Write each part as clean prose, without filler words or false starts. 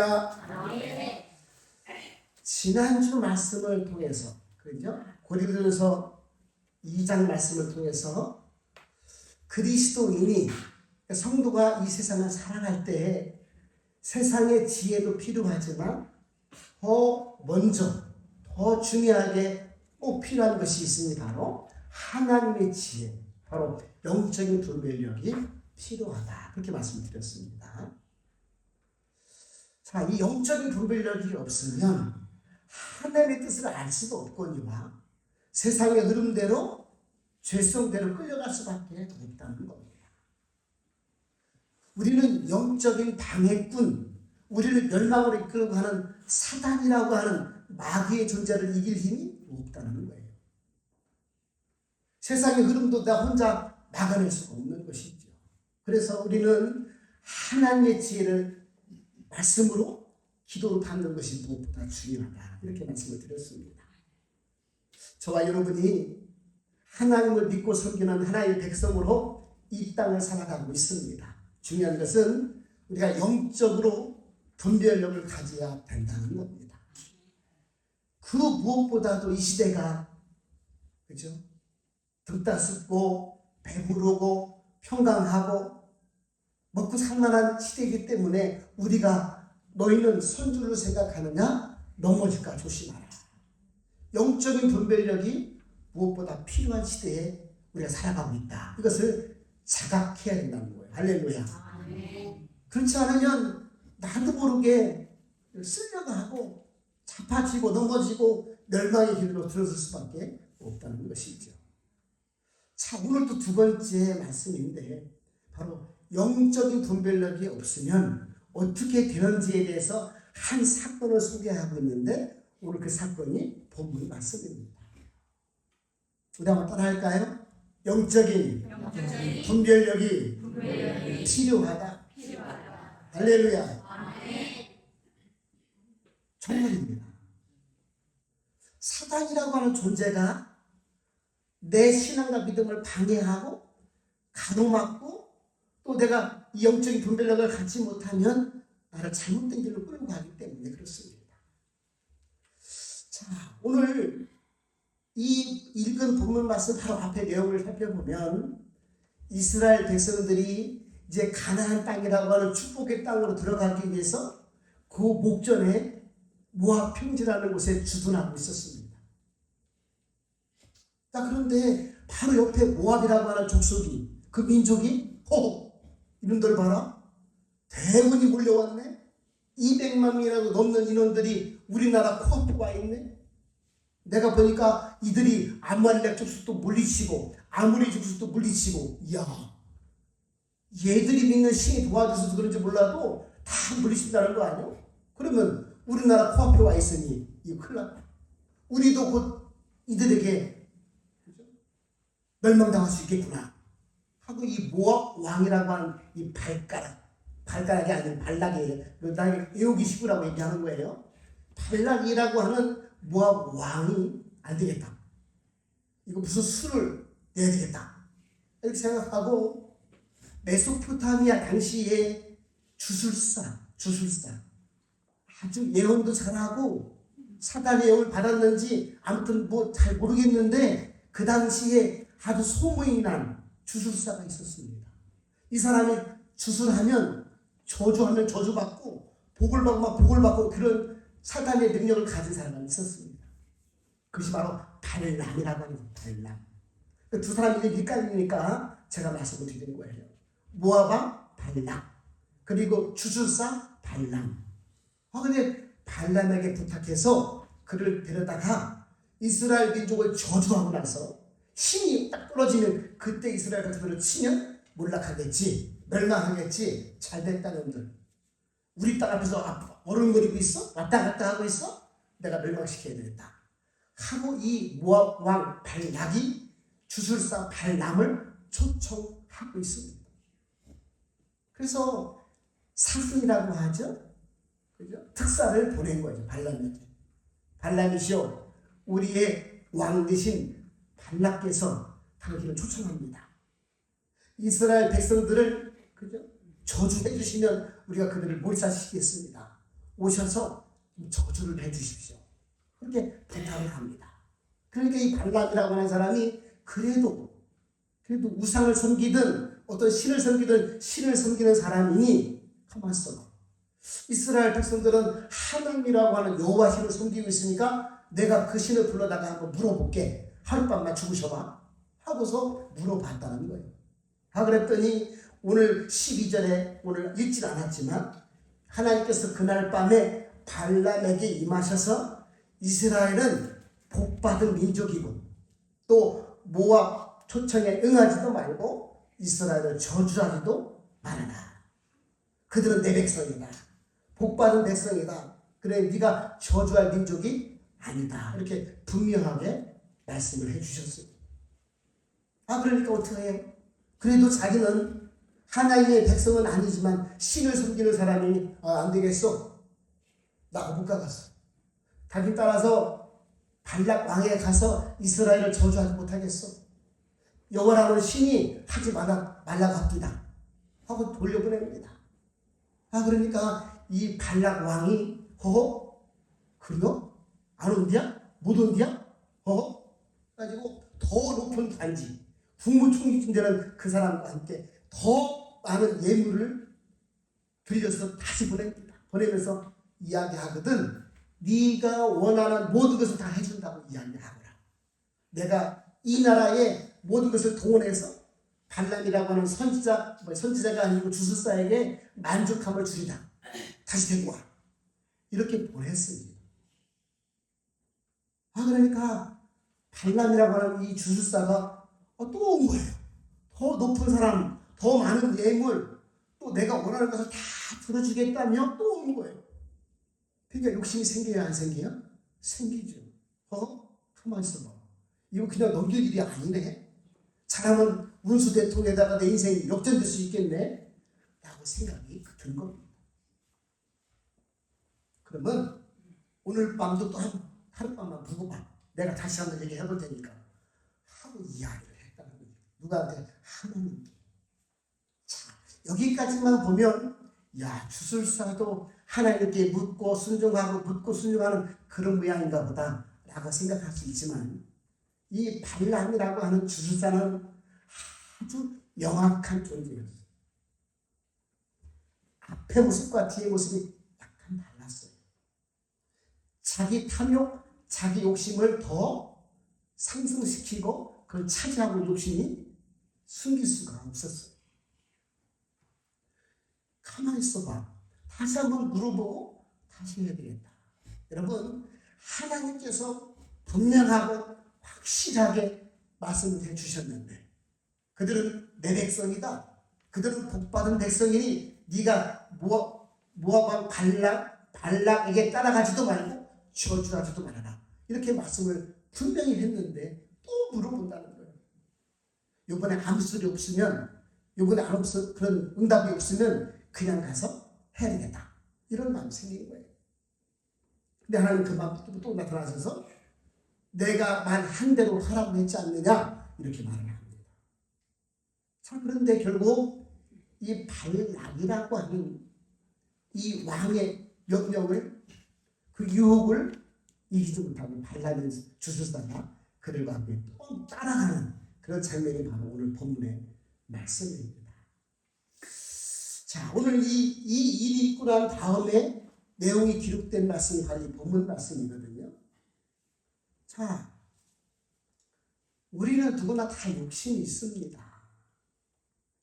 할렐루야. 지난주 말씀을 통해서, 그죠? 고린도전서 2장 말씀을 통해서 그리스도인이, 성도가 이 세상을 살아갈 때 세상의 지혜도 필요하지만 더 먼저, 더 중요하게 꼭 필요한 것이 있으니 바로 하나님의 지혜, 바로 영적인 분별력이 필요하다. 그렇게 말씀드렸습니다. 자, 이 영적인 분별력이 없으면 하나님의 뜻을 알 수도 없거니와 세상의 흐름대로 죄성대로 끌려갈 수밖에 없다는 겁니다. 우리는 영적인 방해꾼, 우리를 멸망으로 이끌고 하는 사단이라고 하는 마귀의 존재를 이길 힘이 없다는 거예요. 세상의 흐름도 나 혼자 막아낼 수가 없는 것이죠. 그래서 우리는 하나님의 지혜를 말씀으로, 기도로 받는 것이 무엇보다 중요하다. 이렇게 말씀을 드렸습니다. 저와 여러분이 하나님을 믿고 섬기는 하나님의 백성으로 이 땅을 살아가고 있습니다. 중요한 것은 우리가 영적으로 분별력을 가져야 된다는 겁니다. 그 무엇보다도 이 시대가, 그죠? 등따숩고 배부르고 평강하고 먹고 살만한 시대이기 때문에 우리가 너희는 선줄로 생각하느냐? 넘어질까 조심하라. 영적인 분별력이 무엇보다 필요한 시대에 우리가 살아가고 있다. 이것을 자각해야 된다는 거예요. 할렐루야. 그렇지 않으면 나도 모르게 쓰려고 하고 자빠지고 넘어지고 멸망의 길로 들어설 수밖에 없다는 것이죠. 자, 오늘 또 두 번째 말씀인데 바로 영적인 분별력이 없으면 어떻게 되는지에 대해서 한 사건을 소개하고 있는데 오늘 그 사건이 본문 말씀입니다. 우리 한번 따라할까요? 영적인 분별력이 필요하다. 할렐루야. 정말입니다. 사단이라고 하는 존재가 내 신앙과 믿음을 방해하고 가로막고 또 내가 이 영적인 분별력을 갖지 못하면 나를 잘못된 길로 끌고 가기 때문에 그렇습니다. 자, 오늘 이 읽은 본문 말씀 바로 앞에 내용을 살펴보면 이스라엘 백성들이 이제 가나안 땅이라고 하는 축복의 땅으로 들어가기 위해서 그 목전에 모압 평지라는 곳에 주둔하고 있었습니다. 자, 그런데 바로 옆에 모압이라고 하는 족속이, 그 민족이 이놈들 봐라, 대군이 몰려왔네. 200만 명이라도 넘는 인원들이 우리나라 코앞에 와 있네. 내가 보니까 이들이 아말렉 족속도 물리치고 아므리 족속도 물리치고, 이야, 얘들이 믿는 신이 도와줘서 그런지 몰라도 다 물리친다는 거 아니야? 그러면 우리나라 코앞에 와 있으니 이거 큰일 났다. 우리도 곧 이들에게 멸망당할 수 있겠구나 하고 이 모압 왕이라고 하는 이 발가락이 아닌 발락이에요. 나에게 애우기 쉽으라고 얘기하는 거예요. 발락이라고 하는 모압 왕이 안 되겠다. 이거 무슨 수를 내야 되겠다. 이렇게 생각하고 메소포타미아 당시에 주술사 아주 예언도 잘하고 사단의 영을 받았는지 아무튼 뭐 잘 모르겠는데 그 당시에 아주 소문이 난 주술사가 있었습니다. 이 사람이 주술하면 저주하면 저주받고 복을 받고 복을 받고 그런 사단의 능력을 가진 사람이 있었습니다. 그것이 바로 발람이라고 하는 거예요. 발람. 두 사람이 헷갈리니까 제가 말씀을 드리는 거예요. 모압왕 발람, 그리고 주술사 발람. 근데 발람에게 부탁해서 그를 데려다가 이스라엘 민족을 저주하고 나서 힘이 딱 떨어지면 그때 이스라엘 백성들을 치면 몰락하겠지, 멸망하겠지. 잘됐다 놈들. 우리 땅 앞에서 어른거리고 있어? 왔다 갔다 하고 있어? 내가 멸망시켜야 되겠다 하고 이 모압 왕 발락이 주술사 발람을 초청하고 있습니다. 그래서 사슴이라고 하죠. 그죠? 특사를 보낸 거죠. 발람에게. 발람이시여, 우리의 왕 되신 발락께서 당신을 초청합니다. 이스라엘 백성들을, 그죠? 저주해 주시면 우리가 그들을 몰살시키겠습니다. 오셔서 저주를 해주십시오. 그렇게 부탁을 합니다. 그러니까 이 발람이라고 하는 사람이 그래도 우상을 섬기든 어떤 신을 섬기는 사람이니 가만 있어. 이스라엘 백성들은 하나님이라고 하는 여호와 신을 섬기고 있으니까 내가 그 신을 불러다가 한번 물어볼게. 하룻밤만 죽으셔봐. 하고서 물어봤다는 거예요. 그랬더니 오늘 12절에 오늘 읽진 않았지만 하나님께서 그날 밤에 발람에게 임하셔서 이스라엘은 복받은 민족이고 또 모압 초청에 응하지도 말고 이스라엘을 저주하지도 말아라. 그들은 내 백성이다. 복받은 백성이다. 그래 네가 저주할 민족이 아니다. 이렇게 분명하게 말씀을 해주셨어요. 그러니까 어떻게 해요? 그래도 자기는 하나님의 백성은 아니지만 신을 섬기는 사람이 안 되겠어. 나 못 가겠어. 자기 따라서 발락 왕에 가서 이스라엘을 저주하지 못하겠어. 여호와라는 신이 하지 말라갑니다. 하고 돌려보냅니다. 그러니까 이 발락 왕이 그래요? 안 온디야? 못 온디야? 가지고 더 높은 단지 국무총리쯤 되는 그 사람과 함께 더 많은 예물을 빌려서 다시 보냅니다. 보내면서 이야기하거든. 네가 원하는 모든 것을 다 해준다고 이야기하거라. 내가 이 나라의 모든 것을 동원해서 발람이라고 하는 선지자가 아니고 주술사에게 만족함을 주리라. 다시 데리고 와. 이렇게 보냈습니다. 그러니까 발람이라고 하는 이 주술사가 또 온 거예요. 더 높은 사람, 더 많은 예물, 또 내가 원하는 것을 다 들어주겠다며 또 온 거예요. 그러니까 욕심이 생겨야 안 생겨요? 생기죠. 가만히 있어봐. 이거 그냥 넘길 일이 아니네. 잘하면 운수 대통에다가 내 인생이 역전될 수 있겠네. 라고 생각이 든 겁니다. 그러면 오늘 밤도 또 하룻밤만 두고 봐. 내가 다시 한번 얘기해 볼 테니까. 하고 이야기를 했다는 거예요. 누구한테? 하나님께. 자, 여기까지만 보면 주술사도 하나님께 묻고 순종하는 그런 모양인가 보다 라고 생각할 수 있지만 이 발람이라고 하는 주술사는 아주 명확한 존재였어요. 앞의 모습과 뒤의 모습이 약간 달랐어요. 자기 탐욕, 자기 욕심을 더 상승시키고 그걸 차지하고 욕심이 숨길 수가 없었어요. 가만히 있어봐. 다시 한번 물어보고 다시 해야 되겠다. 여러분, 하나님께서 분명하고 확실하게 말씀을 해주셨는데 그들은 내 백성이다. 그들은 복받은 백성이니 네가 모압 왕 발락에게 따라가지도 말고 저주하지도 말아라. 이렇게 말씀을 분명히 했는데 또 물어본다는 거예요. 이번에 아무 소리 없으면 이번에 그런 응답이 없으면 그냥 가서 해야 되겠다. 이런 마음이 생긴 거예요. 근데 하나님 그 마음부터 또 나타나셔서 내가 말한 대로 하라고 했지 않느냐 이렇게 말을 합니다. 자, 그런데 결국 이 발락이라고 하는 이 왕의 명령을 그 유혹을 이기지 못하고 발락의 주술사가 그들과 함께 또 따라가는 그런 장면이 바로 오늘 본문의 말씀입니다. 자, 오늘 이 일이 있고 난 다음에 내용이 기록된 말씀이 바로 이 본문 말씀이거든요. 자, 우리는 누구나 다 욕심이 있습니다.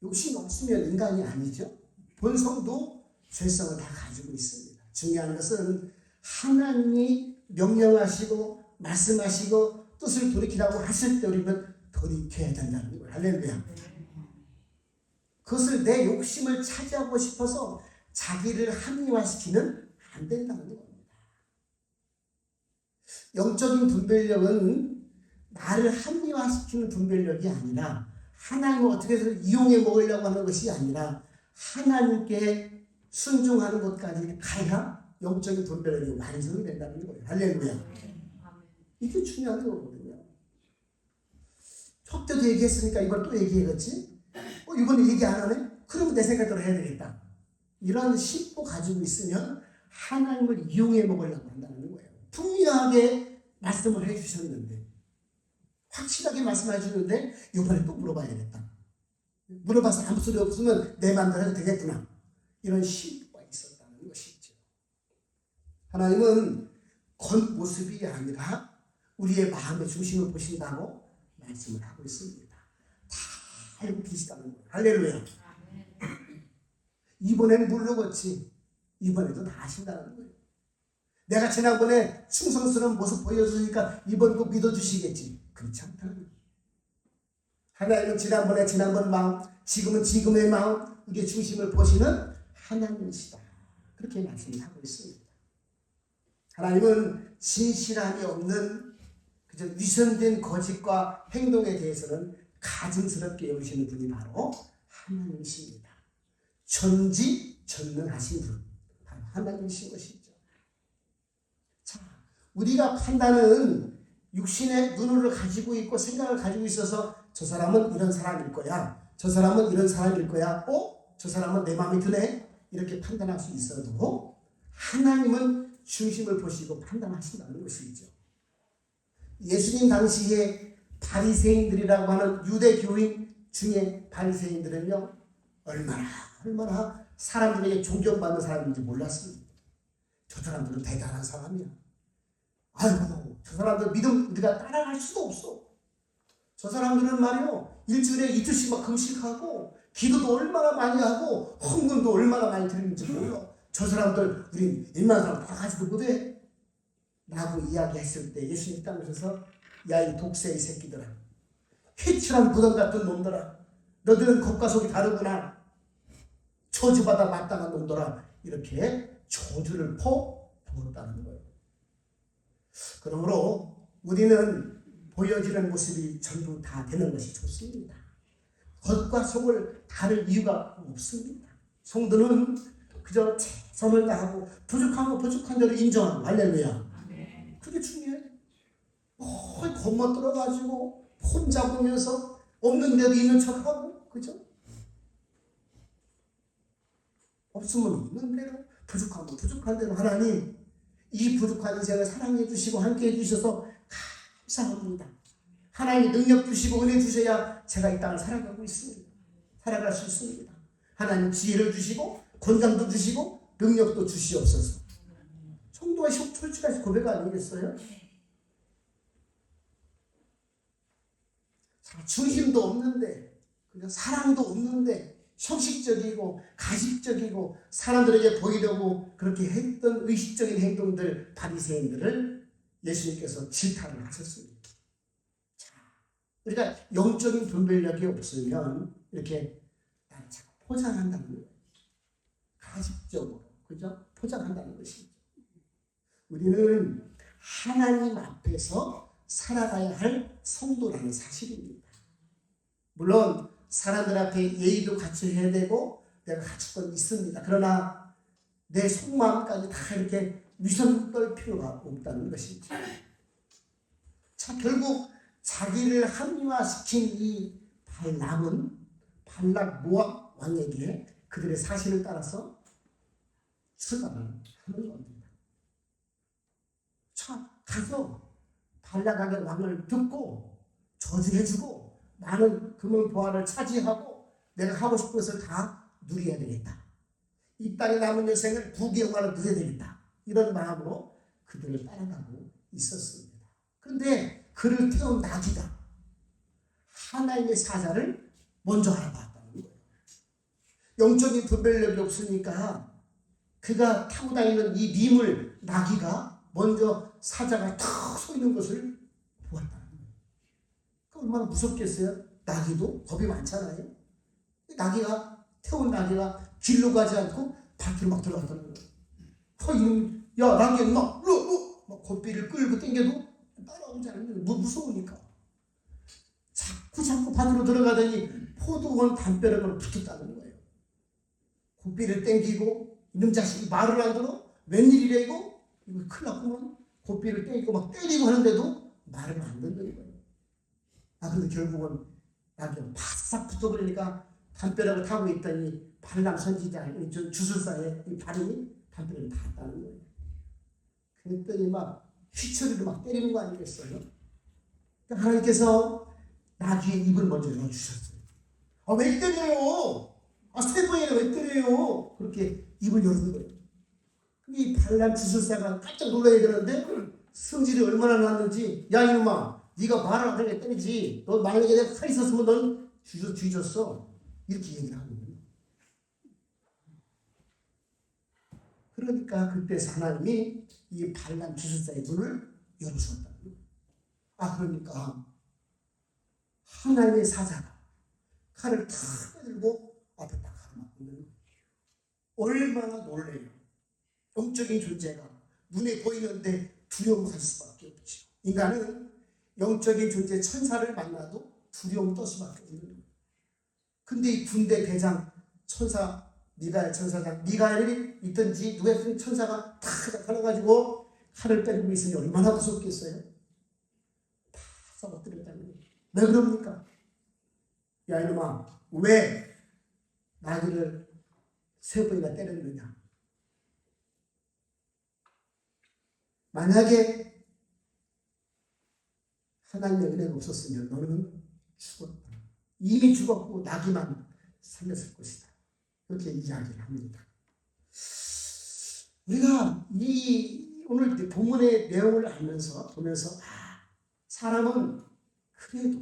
욕심이 없으면 인간이 아니죠. 본성도 죄성을 다 가지고 있습니다. 중요한 것은 하나님이 명령하시고 말씀하시고 뜻을 돌이키라고 하실 때 우리는 돌이켜야 된다는 거예요. 할렐루야. 그것을 내 욕심을 차지하고 싶어서 자기를 합리화시키면 안 된다는 겁니다. 영적인 분별력은 나를 합리화시키는 분별력이 아니라 하나님을 어떻게 해서 이용해 먹으려고 하는 것이 아니라 하나님께 순종하는 것까지 가야 영적인 분별력이 완성이 된다는 거예요. 할렐루야. 이게 중요한 거거든요. 첫 때도 얘기했으니까 이걸 또 얘기해야겠지? 이번에 얘기 안 하네? 그러면 내 생각대로 해야 되겠다. 이런 심보 가지고 있으면 하나님을 이용해 먹으려고 한다는 거예요. 분명하게 말씀을 해주셨는데, 확실하게 말씀해 주는데 이번에 또 물어봐야겠다. 물어봐서 아무 소리 없으면 내 마음대로 해도 되겠구나. 이런 심보가 있었다는 것이죠. 하나님은 겉모습이 아니라 우리의 마음의 중심을 보신다고 말씀을 하고 있습니다. 다 알고 계시다는 거예요. 할렐루야. 이번에는 모르겠지. 이번에도 다 아신다는 거예요. 내가 지난번에 충성스러운 모습 보여주니까 이번도 믿어주시겠지. 그렇지 않다는 거예요. 하나님은 지난번 마음, 지금은 지금의 마음, 이게 중심을 보시는 하나님이시다. 그렇게 말씀을 하고 있습니다. 하나님은 진실함이 없는 그저 위선된 거짓과 행동에 대해서는 가증스럽게 여기시는 분이 바로 하나님이십니다. 전지전능하신 분, 바로 하나님이신 것이죠. 자, 우리가 판단은 육신의 눈을 가지고 있고 생각을 가지고 있어서 저 사람은 이런 사람일 거야. 저 사람은 이런 사람일 거야. 저 사람은 내 마음에 드네. 이렇게 판단할 수 있어도 하나님은 중심을 보시고 판단하신다는 것이죠. 예수님 당시에 바리새인들이라고 하는 유대 교인 중에 바리새인들은요, 얼마나 사람들에게 존경받는 사람인지 몰랐습니다. 저 사람들은 대단한 사람이야. 아이고, 저 사람들 믿음 우리가 따라갈 수도 없어. 저 사람들은 말이요, 일주일에 이틀씩 막 금식하고 기도도 얼마나 많이 하고 헌금도 얼마나 많이 드리는지 몰라. 저 사람들 우린 일만 사람 다 가지도 못해 라고 이야기했을 때 예수님 딱 오셔서, 야, 이 독세의 새끼들아, 회칠한 무덤 같은 놈들아, 너들은 겉과 속이 다르구나, 저주받아 마땅한 놈들아, 이렇게 저주를 퍼부었다는 거예요. 그러므로 우리는 보여지는 모습이 전부 다 되는 것이 좋습니다. 겉과 속을 다를 이유가 없습니다. 성도는 그저 최선을 다하고 부족한 거 부족한 대로 인정하고, 할렐루야. 그게 중요해. 겉만 들어가지고 혼자 보면서 없는 데도 있는 척하고, 그죠? 없으면 없는 대로, 부족하면 부족한 대로 하나님 이 부족한 인생을 사랑해 주시고 함께 해 주셔서 감사합니다. 하나님이 능력 주시고 은혜 주셔야 제가 이 땅을 살아갈 수 있습니다. 하나님 지혜를 주시고 건강도 주시고 능력도 주시옵소서. 성도가 솔직하게 고백 아니겠어요? 중심도 없는데, 사랑도 없는데, 형식적이고 가식적이고 사람들에게 보이려고 그렇게 했던 의식적인 행동들, 바리새인들을 예수님께서 질타를 하셨습니다. 자, 우리가 영적인 분별력이 없으면 이렇게 자꾸 포장한다는 거예요. 가식적으로, 그죠? 포장한다는 것이죠. 우리는 하나님 앞에서 살아가야 할 성도라는 사실입니다. 물론 사람들 앞에 예의도 갖춰 해야 되고 내가 갖출 건 있습니다. 그러나 내 속마음까지 다 이렇게 위선 떨 필요가 없다는 것이죠. 자, 결국 자기를 합리화시킨 이 발람은 발락 모압 왕에게 그들의 사실을 따라서 출발을 하는 겁니다. 자, 가서 발락의 왕을 듣고 저주해주고 나는 금은 보화를 차지하고 내가 하고 싶은 것을 다 누려야 되겠다. 이 땅에 남은 여생을 부귀영화를 누려야 되겠다. 이런 마음으로 그들을 따라가고 있었습니다. 그런데 그를 태운 나귀가 하나님의 사자를 먼저 알아봤다는 거예요. 영적인 분별력이 없으니까 그가 타고 다니는 이 미물 나귀가 먼저 사자가 탁 서 있는 것을 보았다는 거예요. 얼마나 무섭겠어요? 나귀도 겁이 많잖아요. 나귀가, 태운 나귀가 길로 가지 않고 밭으로 막 들어갔다는 거예요. 야, 나귀 막 고삐를 끌고 당겨도 따라오지 않는 거예요. 무서우니까. 자꾸 밭으로 들어가더니 포도원 담벼락으로 붙었다는 거예요. 고삐를 당기고 이놈 자식이 말을 안 들어? 웬일이래고? 이거 큰일 났구만. 고삐를 당기고 막 때리고 하는데도 말을 안 듣는 거예요. 근데 결국은 나귀가 바싹 붙어버리니까 담벼락을 타고 있더니 발람 선지자, 주술사의 이 발음이 담배를 탔다는 거예요. 그랬더니 막 휘처리로 막 때리는 거 아니겠어요? 그러니까 하나님께서 나귀의 입을 먼저 열어주셨어요. 왜 때려요? 세번이나 왜 때려요? 그렇게 입을 여는 거예요. 이 반란 주술사가 깜짝 놀라야 되는데 성질이 얼마나 났는지, 야 이놈아, 네가 말을 하니까 때리지. 너 만약에 내가 칼 있었으면 넌 뒤졌어. 이렇게 얘기를 하는 거예요. 그러니까 그때서 하나님이 이 반란 주술사의 눈을 열어주었다. 그러니까 하나님의 사자가 칼을 탁 빼들고 앞에 딱 가로막고 있는 거예요. 얼마나 놀래요. 영적인 존재가 눈에 보이는데 두려움할 수밖에 없죠. 인간은 영적인 존재 천사를 만나도 두려움 떨 수밖에 없는 거예요. 근데 이 군대 대장 천사 미가엘 천사장 미가엘이 있든지 누가 있든 천사가 탁 가려가지고 칼을 빼고 있으니 얼마나 무섭겠어요? 다 썩어뜨렸다는 거예요. 왜 그럽니까? 야 이놈아, 왜 나귀를 3번이나 때렸느냐? 만약에 하나님의 은혜가 없었으면 너는 죽었다. 이미 죽었고 나귀만 살렸을 것이다. 그렇게 이야기를 합니다. 우리가 이 오늘 본문의 내용을 보면서 사람은 그래도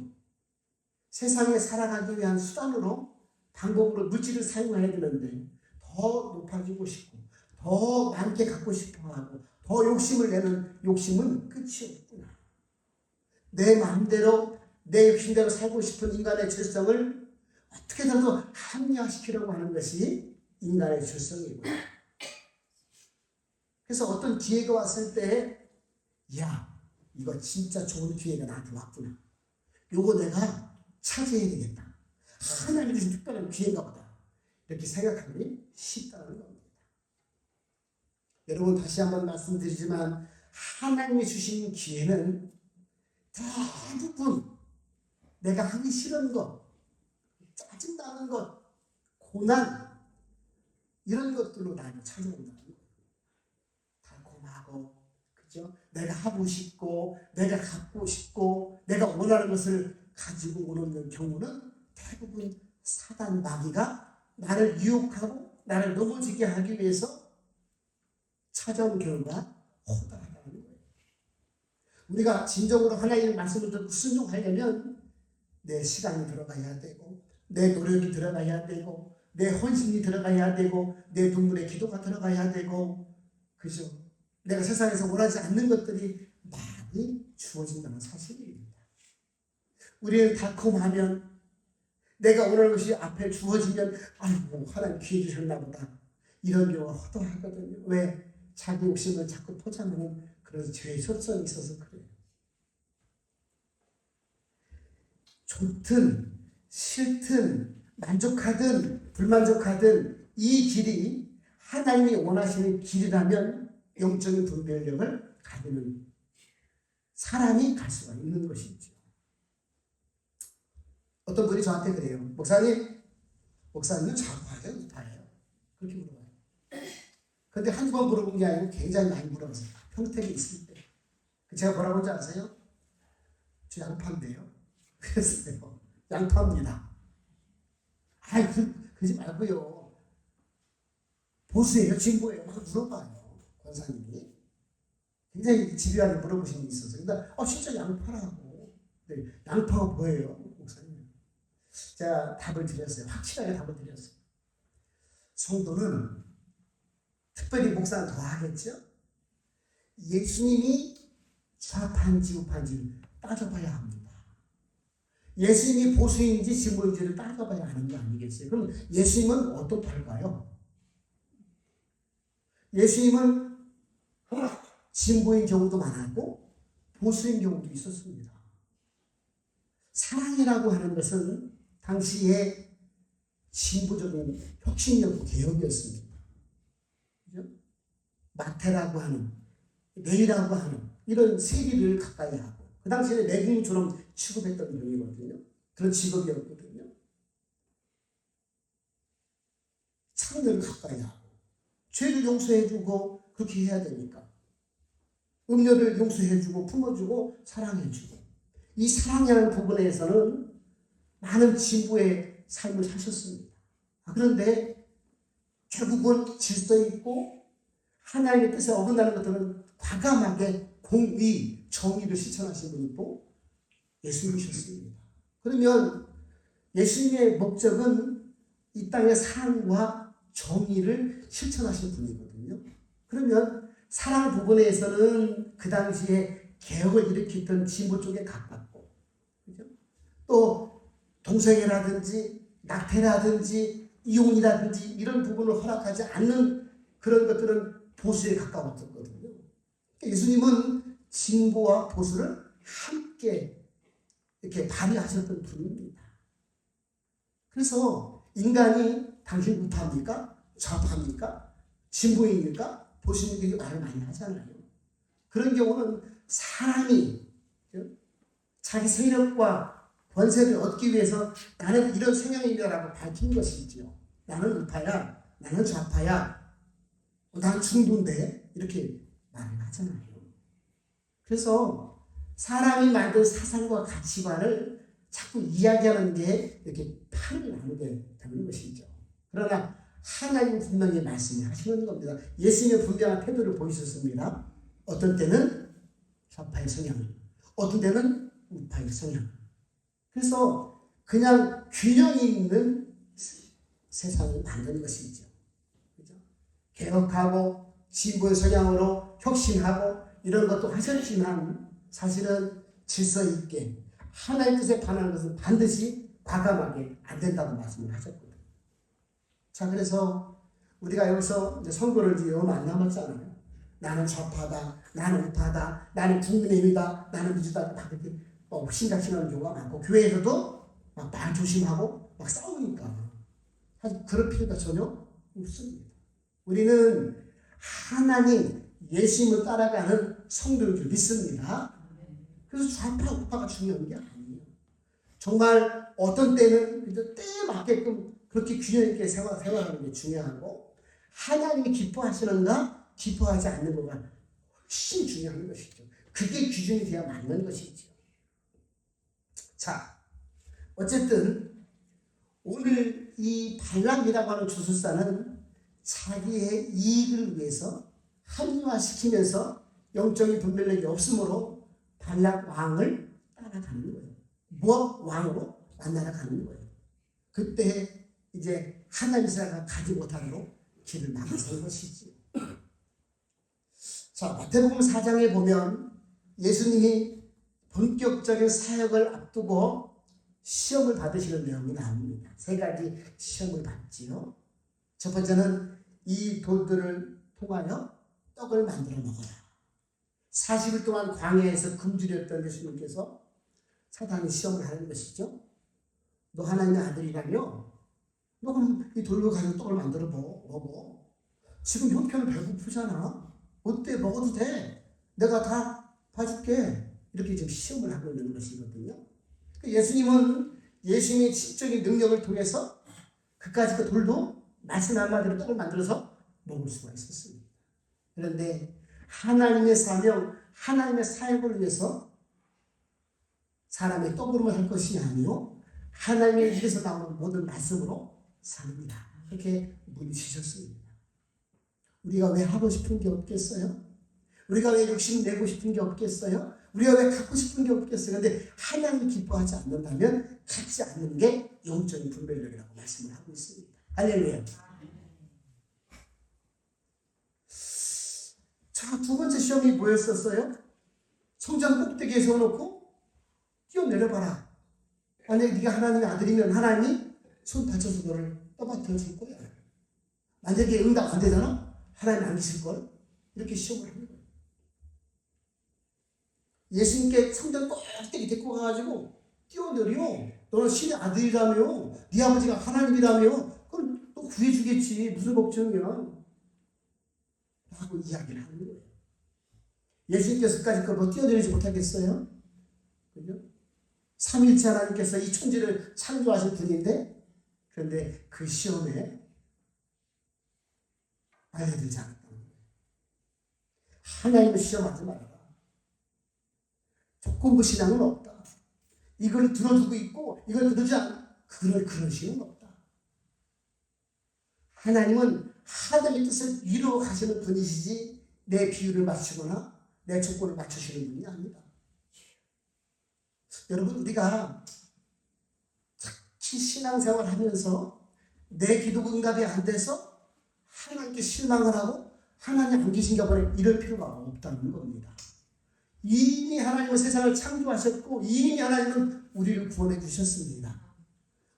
세상에 살아가기 위한 수단으로 방법으로 물질을 사용해야 되는데 더 높아지고 싶고 더 많게 갖고 싶어하고 더 욕심을 내는 욕심은 끝이 없구나. 내 마음대로 내 욕심대로 살고 싶은 인간의 질성을 어떻게든 합리화시키려고 하는 것이 인간의 질성이고, 그래서 어떤 기회가 왔을 때 이거 진짜 좋은 기회가 나한테 왔구나. 요거 내가 차지해야 되겠다. 하나님이 주신 특별한 기회가 보다. 이렇게 생각하기 쉽다는 겁니다. 여러분 다시 한번 말씀드리지만 하나님이 주신 기회는 대부분 내가 하기 싫은 것, 짜증나는 것, 고난 이런 것들로 나를 찾아온다는 거예요. 달콤하고 그죠? 내가 하고 싶고 내가 갖고 싶고 내가 원하는 것을 가지고 오는 경우는 대부분 사단 마귀가 나를 유혹하고 나를 넘어지게 하기 위해서 찾아온 결과 허다하다는 거예요. 우리가 진정으로 하나님의 말씀을 듣고 순종하려면 내 시간이 들어가야 되고 내 노력이 들어가야 되고 내 헌신이 들어가야 되고 내 눈물의 기도가 들어가야 되고, 그죠? 내가 세상에서 원하지 않는 것들이 많이 주어진다는 사실입니다. 우리는 달콤하면 내가 원하는 것이 앞에 주어지면 하나님 기회 주셨나 보다 이런 경우가 허다하거든요. 왜? 자기 욕심을 자꾸 포장하는 그런 죄의 속성이 있어서 그래요. 좋든 싫든 만족하든 불만족하든 이 길이 하나님이 원하시는 길이라면 영적인 분별력을 가지는 사람이 갈 수가 있는 것이죠. 어떤 분이 저한테 그래요. 목사님은 좌파예요? 우파예요? 그렇게 물어봐요. 그런데 한두 번 물어본 게 아니고 굉장히 많이 물어봤어요. 평택에 있을 때. 제가 뭐라고 하는지 아세요? 저 양파인데요. 그랬어요. 양파입니다. 그러지 말고요. 보수예요? 진보예요? 막 물어봐요. 권사님이. 굉장히 집요하게 물어보시는 게 있어서. 근데 진짜 양파라고. 네, 양파가 뭐예요? 목사님. 제가 답을 드렸어요. 확실하게 답을 드렸어요. 성도는 특별히 목사는 더 하겠죠? 예수님이 좌파인지 우파인지 따져봐야 합니다. 예수님이 보수인지 진보인지를 따져봐야 하는 거 아니겠어요? 그럼 예수님은 어떤 파일까요? 예수님은 진보인 경우도 많았고 보수인 경우도 있었습니다. 사랑이라고 하는 것은 당시에 진보적인 혁신적 개혁이었습니다. 그죠? 마태라고 하는, 레이라고 하는 이런 세리를 가까이 하고, 그 당시에는 내국처럼 취급했던 분이거든요. 그런 직업이었거든요. 창녀를 가까이 하고, 죄를 용서해주고 그렇게 해야 되니까. 음료를 용서해주고 품어주고 사랑해주고. 이 사랑이라는 부분에서는 많은 진부의 삶을 사셨습니다. 그런데 결국은 질서 있고 하나님의 뜻에 어긋나는 것들은 과감하게 공의, 정의를 실천하신 분이 또 예수님이셨습니다. 그러면 예수님의 목적은 이 땅의 사랑과 정의를 실천하신 분이거든요. 그러면 사랑 부분에서는 그 당시에 개혁을 일으켰던 진보 쪽에 가깝고, 그죠? 또 동성애라든지 낙태라든지 이혼이라든지 이런 부분을 허락하지 않는 그런 것들은 보수에 가까웠었거든요. 예수님은 진보와 보수를 함께 이렇게 발휘하셨던 분입니다. 그래서 인간이 당신 우파입니까? 좌파입니까? 진보입니까? 보수입니까? 말을 많이 하잖아요. 그런 경우는 사람이 자기 세력과 권세를 얻기 위해서 나는 이런 성향이라고 밝힌 것이지요. 나는 우파야, 나는 좌파야, 나는 중도인데 이렇게 말을 하잖아요. 그래서 사람이 만든 사상과 가치관을 자꾸 이야기하는 게 이렇게 팔을 나누게 되는 것이죠. 그러나 하나님 분명히 말씀하시는 겁니다. 예수님의 분명한 태도를 보이셨습니다. 어떤 때는 좌파의 성향, 어떤 때는 우파의 성향. 그래서 그냥 균형이 있는 세상을 만드는 것이죠. 그렇죠? 개혁하고 진보의 성향으로 혁신하고 이런 것도 하셨지만 사실은 질서 있게 하나님의 뜻에 반하는 것은 반드시 과감하게 안 된다고 말씀을 하셨거든요. 자, 그래서 우리가 여기서 이제 선거를 이제 얼마 안 남았잖아요. 나는 좌파다, 나는 우파다, 나는 국민의힘이다, 나는 민주당이다. 막 이렇게 신각신하는 경우가 많고 교회에서도 막 말 조심하고 막 싸우니까 사실 그럴 필요가 전혀 없습니다. 우리는 하나님 예수님을 따라가는 성도인 줄 믿습니다. 그래서 좌파 우파가 중요한 게 아니에요. 정말 어떤 때는 때에 맞게끔 그렇게 균형 있게 생활하는 게 중요하고 하나님이 기뻐하시는가 기뻐하지 않는 거가 훨씬 중요한 것이죠. 그게 기준이 되어야 맞는 것이죠. 자, 어쨌든 오늘 이 발람이라고 하는 주술사는 자기의 이익을 위해서 합리화시키면서 영적인 분별력이 없으므로 발락 왕을 따라가는 거예요. 모압 왕으로 만나러 가는 거예요. 그때 이제 하나님 이스라엘가 가지 못하도록 길을 막아선 것이지. 자, 마태복음 4장에 보면 예수님이 본격적인 사역을 앞두고 시험을 받으시는 내용이 나옵니다. 세 가지 시험을 받지요. 첫 번째는 이 돌들을 통하여 떡을 만들어 먹어라. 40일 동안 광야에서 굶주렸던 예수님께서 사단이 시험을 하는 것이죠. 너 하나님의 아들이라며? 너 그럼 이 돌로 가지고 떡을 만들어 먹어. 지금 형편은 배고프잖아. 어때? 먹어도 돼. 내가 다 봐줄게. 이렇게 지금 시험을 하고 있는 것이거든요. 예수님은 예수님의 지적인 능력을 통해서 그까짓 그 돌도 말씀 한마디로 떡을 만들어서 먹을 수가 있었습니다. 그런데 하나님의 사명, 하나님의 사역을 위해서 사람의 떡으로만 할 것이 아니요 하나님의 입에서 나오는 모든 말씀으로 삽니다. 그렇게 문이 주셨습니다. 우리가 왜 하고 싶은 게 없겠어요? 우리가 왜 욕심 내고 싶은 게 없겠어요? 우리가 왜 갖고 싶은 게 없겠어요? 근데 하나님이 기뻐하지 않는다면 갖지 않는 게 영적인 분별력이라고 말씀을 하고 있습니다. 할렐루야. 자, 두 번째 시험이 뭐였었어요? 성전 꼭대기에 세워놓고 뛰어내려봐라. 만약에 네가 하나님의 아들이면 하나님이 손 다쳐서 너를 떠받들어 줄 거야. 만약에 응답 안 되잖아? 하나님 안 계실걸? 이렇게 시험을 하는 거예요. 예수님께 성전 꼭대기 데리고 가가지고 뛰어내려. 너는 신의 아들이라며. 네 아버지가 하나님이라며. 그럼 너 구해주겠지. 무슨 걱정이야. 하고 이야기를 하는 거예요. 예수님께서까지 그걸 뛰어내리지 못하겠어요? 그죠? 삼위일체 하나님께서 이 천지를 창조하신 분인데, 그런데 그 시험에 알려드리지 않았다는 거예요. 하나님을 시험하지 말아라. 조건부 신앙은 없다. 이걸 들어주고 있고 이걸 들어주지 않아. 그런 신은 없다. 하나님은 하나님의 뜻을 이루어 가시는 분이시지 내 비율을 맞추거나 내 조건을 맞추시는 분이 아니다. 여러분, 우리가 특히 신앙생활 하면서 내 기도가 응답이 안 돼서 하나님께 실망을 하고 하나님 안 계신가 보네 이럴 필요가 없다는 겁니다. 이미 하나님은 세상을 창조하셨고 이미 하나님은 우리를 구원해 주셨습니다.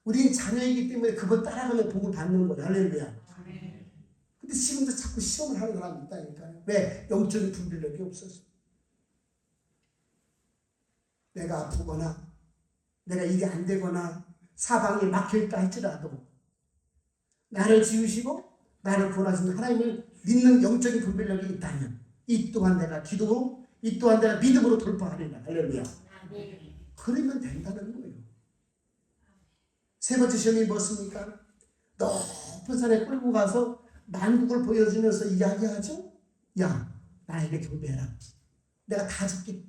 우리는 자녀이기 때문에 그걸 따라가면 복을 받는 거예요. 할렐루야. 근데 지금도 자꾸 시험을 하는 사람이 있다니까요. 왜? 영적인 분별력이 없어서. 내가 아프거나 내가 일이 안 되거나 사방이 막혀있다 할지라도 나를 지으시고 나를 구원하시는 하나님을 믿는 영적인 분별력이 있다면 이 또한 내가 기도로 이 또한 내가 믿음으로 돌파하리라. 할렐루야. 그러면 된다는 거예요. 세 번째 시험이 무엇입니까? 높은 산에 끌고 가서 만국을 보여주면서 이야기하죠. 야, 나에게 경배해라. 내가 다 줄게.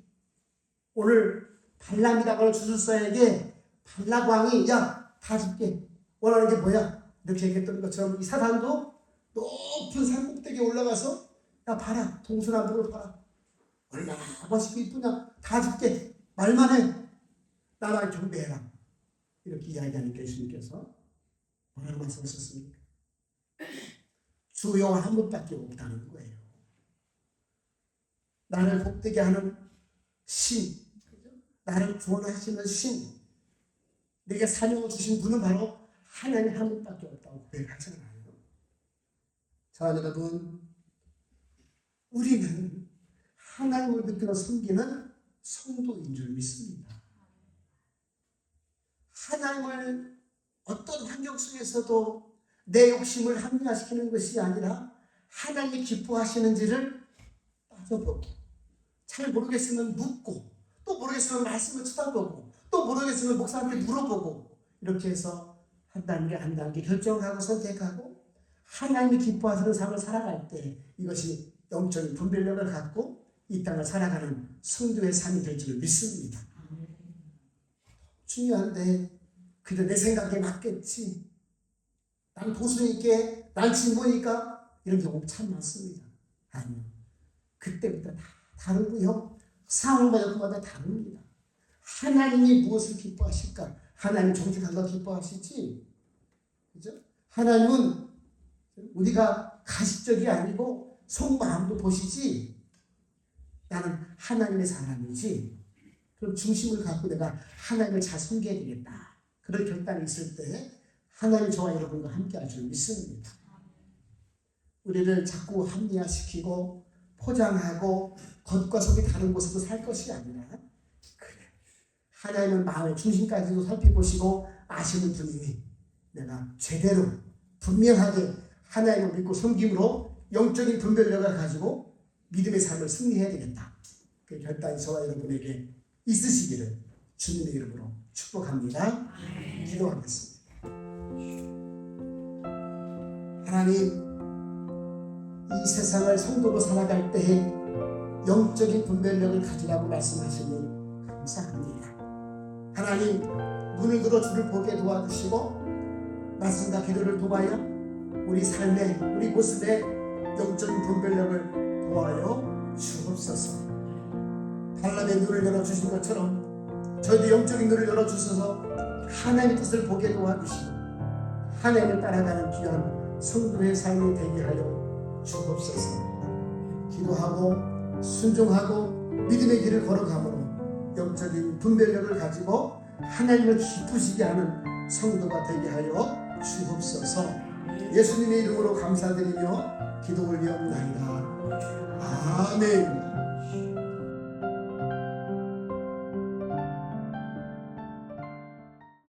오늘 발람이라고 하는 주술사에게 발락 왕이 야, 다 줄게. 원하는 게 뭐야? 이렇게 얘기했던 것처럼 이 사단도 높은 산 꼭대기에 올라가서 야, 봐라. 동서남북을 봐라. 얼마나 멋있고 이쁘냐. 다 줄게. 말만 해. 나만 경배해라. 이렇게 이야기하는 예수님께서 뭐라고 말씀하셨습니까? 주 여호와 한 분밖에 없다는 거예요. 나를 복되게 하는 신, 나를 구원하시는 신, 내게 사명을 주신 분은 바로 하나님 한 분밖에 없다고 고백하잖아요. 자, 여러분, 우리는 하나님을 믿고 섬기는 성도인 줄 믿습니다. 하나님을 어떤 환경 속에서도 내 욕심을 합리화시키는 것이 아니라 하나님이 기뻐하시는지를 따져보고 잘 모르겠으면 묻고 또 모르겠으면 말씀을 쳐다보고 또 모르겠으면 목사한테 물어보고 이렇게 해서 한 단계 한 단계 결정하고 선택하고 하나님이 기뻐하시는 삶을 살아갈 때 이것이 영적인 분별력을 갖고 이 땅을 살아가는 성도의 삶이 될 줄 믿습니다. 중요한데 그래도 내 생각에 맞겠지. 난 보수니까, 난 진보니까 이런 경우 참 많습니다. 아니요. 그때부터 다 다르고요. 상황마다 다릅니다. 하나님이 무엇을 기뻐하실까? 하나님 정직한 거 기뻐하시지. 그죠? 하나님은 우리가 가식적이 아니고 속마음도 보시지. 나는 하나님의 사람이지. 그럼 중심을 갖고 내가 하나님을 잘 섬겨야 되겠다. 그런 결단이 있을 때 하나님 저와 여러분과 함께 할 줄 믿습니다. 우리를 자꾸 합리화시키고 포장하고 겉과 속이 다른 모습으로 살 것이 아니라 그래. 하나님은 마음의 중심까지도 살펴보시고 아시는 분이니 내가 제대로 분명하게 하나님을 믿고 섬김으로 영적인 분별력을 가지고 믿음의 삶을 승리해야 되겠다. 그 결단이 저와 여러분에게 있으시기를 주님의 이름으로 축복합니다. 기도하겠습니다. 하나님, 이 세상을 성도로 살아갈 때에 영적인 분별력을 가지라고 말씀하시니 감사합니다. 하나님, 눈을 들어 주를 보게 도와주시고 말씀과 기도를 통하여 우리 삶에 우리 모습에 영적인 분별력을 도와여 주옵소서. 발람의 눈을 열어주신 것처럼 저희도 영적인 눈을 열어주셔서 하나님의 뜻을 보게 도와주시고 하나님을 따라가는 귀한 성도의 삶이 되게 하여 주옵소서. 기도하고 순종하고 믿음의 길을 걸어가므로 영적인 분별력을 가지고 하나님을 기쁘시게 하는 성도가 되게 하여 주옵소서. 예수님의 이름으로 감사드리며 기도 올리옵나이다. 아멘.